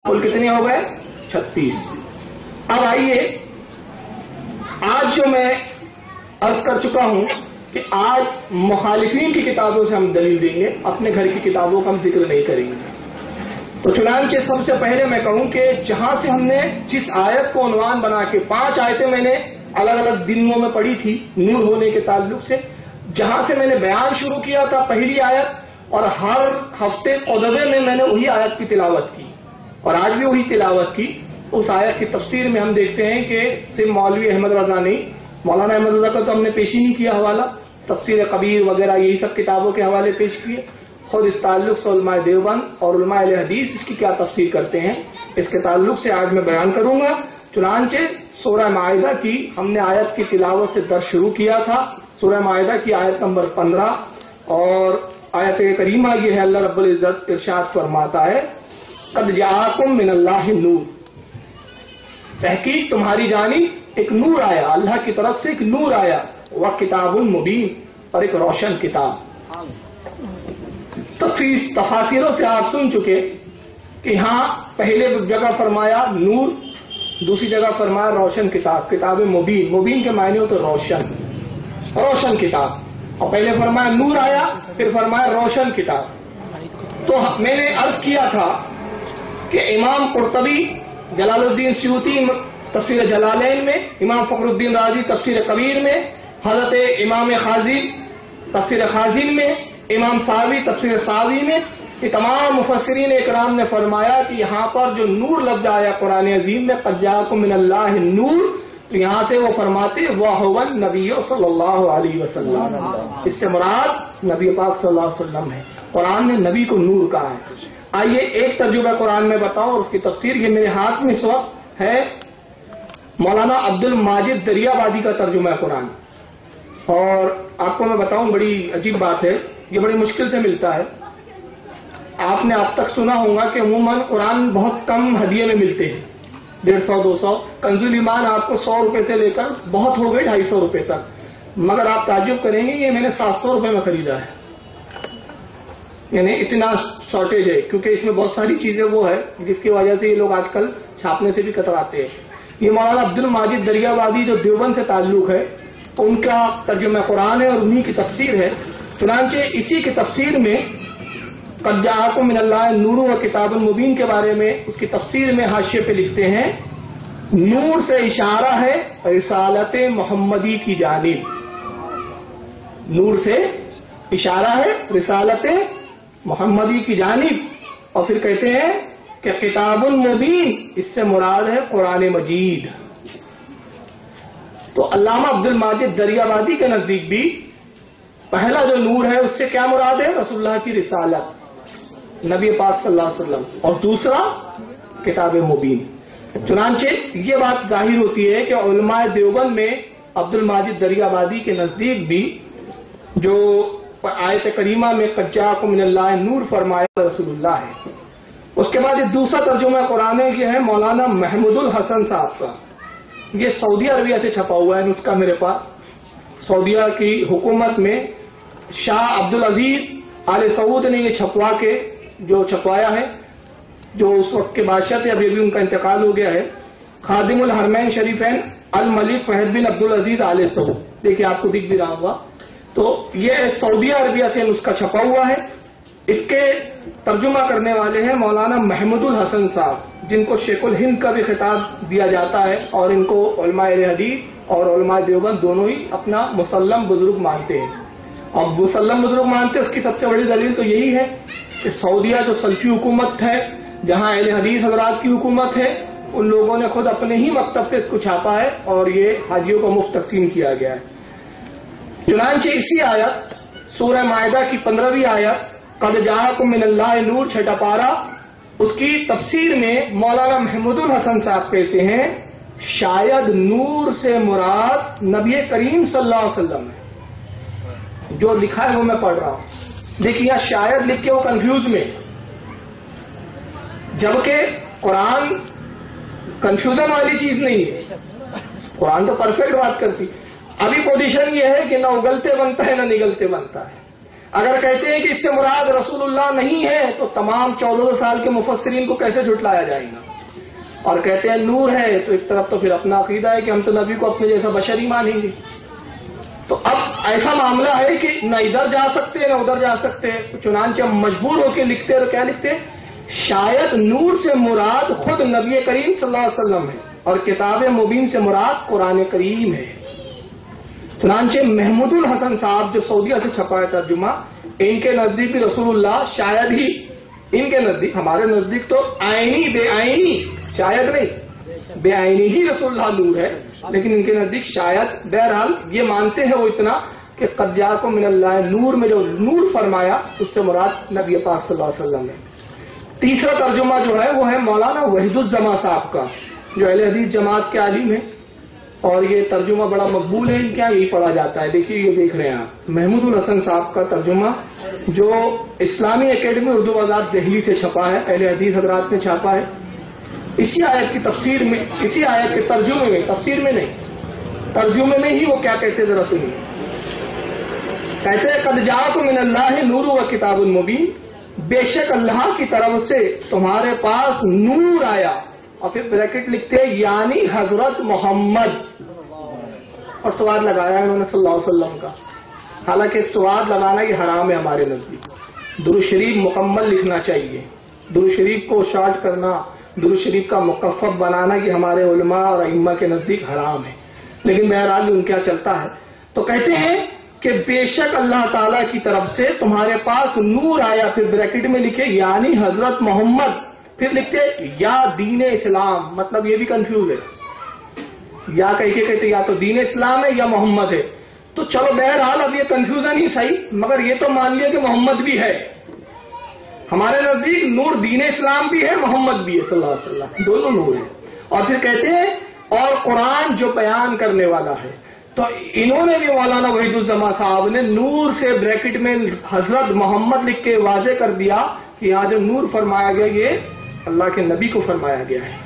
کل کتنے ہو گئے؟ 36۔ اب آئیے، آج جو میں عرض کر چکا ہوں کہ آج مخالفین کی کتابوں سے ہم دلیل دیں گے، اپنے گھر کی کتابوں کا ہم ذکر نہیں کریں گے۔ تو چنانچہ سب سے پہلے میں کہوں کہ جہاں سے ہم نے جس آیت کو عنوان بنا کے 5 آیتیں میں نے الگ الگ دنوں میں پڑھی تھی نور ہونے کے تعلق سے، جہاں سے میں نے بیان شروع کیا تھا پہلی آیت، اور ہر ہفتے قدبے میں نے وہی آیت کی تلاوت کی اور آج بھی وہی تلاوت کی۔ اس آیت کی تفسیر میں ہم دیکھتے ہیں کہ صرف مولوی احمد رضا نہیں، مولانا احمد رضا کا تو ہم نے پیش ہی نہیں کیا حوالہ، تفسیر کبیر وغیرہ یہی سب کتابوں کے حوالے پیش کیے۔ خود اس تعلق سے علماء دیوبند اور علماء اہل حدیث اس کی کیا تفسیر کرتے ہیں، اس کے تعلق سے آج میں بیان کروں گا۔ چنانچہ سورہ مائدہ کی ہم نے آیت کی تلاوت سے درس شروع کیا تھا، سورہ مائدہ کی آیت نمبر 15، اور آیت کریمہ یہ ہے، اللہ رب العزت ارشاد فرماتا ہے قد جاءکم من اللہ نور، تحقیق تمہاری جانب ایک نور آیا، اللہ کی طرف سے ایک نور آیا، وکتاب مبین، اور ایک روشن کتاب۔ تفاسیروں سے آپ سن چکے کہ یہاں پہلے جگہ فرمایا نور، دوسری جگہ فرمایا روشن کتاب، کتاب مبین، مبین کے معنی ہوتے روشن، روشن کتاب، اور پہلے فرمایا نور آیا، پھر فرمایا روشن کتاب۔ تو میں نے عرض کیا تھا کہ امام قرطبی، جلال الدین سیوطی تفسیر جلالین میں، امام فخر الدین رازی تفسیر کبیر میں، حضرت امام خازن تفسیر خازن میں، امام ساوی تفسیر ساوی میں، یہ تمام مفسرین اکرام نے فرمایا کہ یہاں پر جو نور لفظ آیا قرآن عظیم میں قد جاءکم من اللہ نور، تو یہاں سے وہ فرماتے وَهُوَ النبی صلی اللہ علیہ وسلم، اس سے مراد نبی پاک صلی اللہ علیہ وسلم ہے۔ قرآن نے نبی کو نور کہا ہے۔ آئیے ایک ترجمہ قرآن میں بتاؤں اور اس کی تفسیر، یہ میرے ہاتھ میں اس وقت ہے مولانا عبد الماجد دریابادی کا ترجمہ قرآن، اور آپ کو میں بتاؤں بڑی عجیب بات ہے، یہ بڑی مشکل سے ملتا ہے۔ آپ نے اب تک سنا ہوگا کہ عموماً قرآن بہت کم ہدیے میں ملتے ہیں، 150 200، کنز الایمان آپ کو 100 روپے سے لے کر بہت ہو گئے 250 روپے تک، مگر آپ تعجب کریں گے یہ میں نے 700 روپے میں خریدا ہے، یعنی اتنا شارٹیج ہے، کیونکہ اس میں بہت ساری چیزیں وہ ہے جس کی وجہ سے یہ لوگ آج کل چھاپنے سے بھی کتراتے ہیں۔ یہ مولانا عبد الماجد دریابادی جو دیوبند سے تعلق ہے، ان کا ترجمہ قرآن ہے اور انہی کی تفسیر ہے۔ چنانچہ اسی کی تفسیر میں قد جاءکم من اللہ نور و کتاب مبین کے بارے میں اس کی تفسیر میں حاشیے پہ لکھتے ہیں نور سے اشارہ ہے رسالت محمدی کی جانب، نور سے اشارہ ہے رسالت محمدی کی جانب، اور پھر کہتے ہیں کہ کتاب مبین، اس سے مراد ہے قرآن مجید۔ تو علامہ عبد الماجد دریابادی کے نزدیک بھی پہلا جو نور ہے اس سے کیا مراد ہے؟ رسول اللہ کی رسالت، نبی پاک صلی اللہ علیہ وسلم، اور دوسرا کتاب مبین۔ چنانچہ یہ بات ظاہر ہوتی ہے کہ علماء دیوبند میں عبد الماجد دریابادی کے نزدیک بھی جو آیت کریمہ میں قد جاءکم من اللہ نور فرمایا رسول اللہ ہے۔ اس کے بعد دوسرا ترجمہ قرآن یہ ہے مولانا محمود الحسن صاحب کا، یہ سعودی عربیہ سے چھپا ہوا ہے نسخہ میرے پاس۔ سعودیہ کی حکومت میں شاہ عبدالعزیز آل سعود نے یہ چھپوا کے جو چھپوایا ہے، جو اس وقت کے بادشاہ تھے، ابھی بھی ان کا انتقال ہو گیا ہے، خادم الحرمین شریفین الملک فہد بن عبدالعزیز آل سعود، دیکھیے آپ کو دکھ بھی رہا ہوگا۔ تو یہ سعودیہ عربیہ سے نسخہ چھپا ہوا ہے، اس کے ترجمہ کرنے والے ہیں مولانا محمود الحسن صاحب، جن کو شیخ الہند کا بھی خطاب دیا جاتا ہے، اور ان کو علماء اہل حدیث اور علماء دیوبند دونوں ہی اپنا مسلم بزرگ مانتے ہیں۔ اور مسلم بزرگ مانتے اس کی سب سے بڑی دلیل تو یہی ہے کہ سعودیہ جو سلفی حکومت ہے، جہاں اہل حدیث حضرات کی حکومت ہے، ان لوگوں نے خود اپنے ہی مکتب سے اس کو چھاپا ہے اور یہ حاجیوں کو مفت تقسیم کیا گیا ہے۔ چنانچہ اسی آیت سورہ مائدہ کی 15ویں آیت قد جاءکم من اللہ نور، 6 پارہ، اس کی تفسیر میں مولانا محمود الحسن صاحب کہتے ہیں شاید نور سے مراد نبی کریم صلی اللہ علیہ وسلم ہے۔ جو لکھا ہے وہ میں پڑھ رہا ہوں، دیکھیے یہاں شاید لکھ کے وہ کنفیوز میں، جبکہ قرآن کنفیوژن والی چیز نہیں ہے، قرآن تو پرفیکٹ بات کرتی۔ ابھی پوزیشن یہ ہے کہ نہ اگلتے بنتا ہے نہ نگلتے بنتا ہے۔ اگر کہتے ہیں کہ اس سے مراد رسول اللہ نہیں ہے تو تمام 14 سال کے مفسرین کو کیسے جھٹلایا جائے گا؟ اور کہتے ہیں نور ہے تو ایک طرف تو پھر اپنا عقیدہ ہے کہ ہم تو نبی کو اپنے جیسا بشر ہی مانیں گے. تو اب ایسا معاملہ ہے کہ نہ ادھر جا سکتے نہ ادھر جا سکتے. چنانچہ مجبور ہو کے لکھتے اور کیا لکھتے؟ شاید نور سے مراد خود نبی کریم صلی اللہ علیہ وسلم ہے اور کتاب مبین سے مراد قرآن کریم ہے. چنانچہ محمود الحسن صاحب جو سعودیہ سے چھپا ہے ترجمہ، ان کے نزدیک بھی رسول اللہ شاید ہی، ان کے نزدیک، ہمارے نزدیک تو آئینی بے آئینی، شاید نہیں بے آئینی ہی رسول اللہ نور ہے، لیکن ان کے نزدیک شاید. بہرحال یہ مانتے ہیں وہ اتنا کہ قد جاءکم من اللہ، نور میں جو نور فرمایا اس سے مراد نبی پاک صلی اللہ علیہ وسلم ہے. تیسرا ترجمہ جو ہے وہ ہے مولانا وحید الزماں صاحب کا، جو اہل حدیث جماعت کے عالم ہیں، اور یہ ترجمہ بڑا مقبول ہے ان کے یہاں، یہی پڑھا جاتا ہے. دیکھیے یہ دیکھ رہے ہیں آپ، محمود الحسن صاحب کا ترجمہ جو اسلامی اکیڈمی اردو بازار دہلی سے چھپا ہے، اہل حدیث حضرات نے چھاپا ہے. اسی آیت کی تفسیر میں، اسی آیت کے ترجمے میں، تفسیر میں نہیں، ترجمے میں ہی وہ کیا کہتے تھے رسول، کہتے ہیں قد جاءکم من اللہ نور و کتاب مبین، بے شک اللہ کی طرف سے تمہارے پاس نور آیا، اور پھر بریکٹ لکھتے ہیں یعنی حضرت محمد، اور سواد لگایا انہوں نے صلی اللہ علیہ وسلم کا. حالانکہ سواد لگانا یہ حرام ہے ہمارے نزدیک. درود شریف مکمل لکھنا چاہیے، درود شریف کو شارٹ کرنا، درود شریف کا مکفف بنانا یہ ہمارے علماء اور ائمہ کے نزدیک حرام ہے. لیکن بہرحال ان کیا چلتا ہے. تو کہتے ہیں کہ بے شک اللہ تعالیٰ کی طرف سے تمہارے پاس نور آیا، پھر بریکٹ میں لکھے یعنی حضرت محمد، پھر لکھتے یا دین اسلام. مطلب یہ بھی کنفیوز ہے، یا کہہ کے کہتے یا تو دین اسلام ہے یا محمد ہے. تو چلو بہرحال اب یہ کنفیوژن ہی صحیح، مگر یہ تو مان لیا کہ محمد بھی ہے. ہمارے نزدیک نور دین اسلام بھی ہے، محمد بھی ہے صلی اللہ علیہ وسلم، دونوں نور ہیں. اور پھر کہتے ہیں اور قرآن جو بیان کرنے والا ہے. تو انہوں نے بھی مولانا وحید الزماں صاحب نے نور سے بریکٹ میں حضرت محمد لکھ کے واضح کر دیا کہ یہاں جو نور فرمایا گیا یہ اللہ کے نبی کو فرمایا گیا ہے.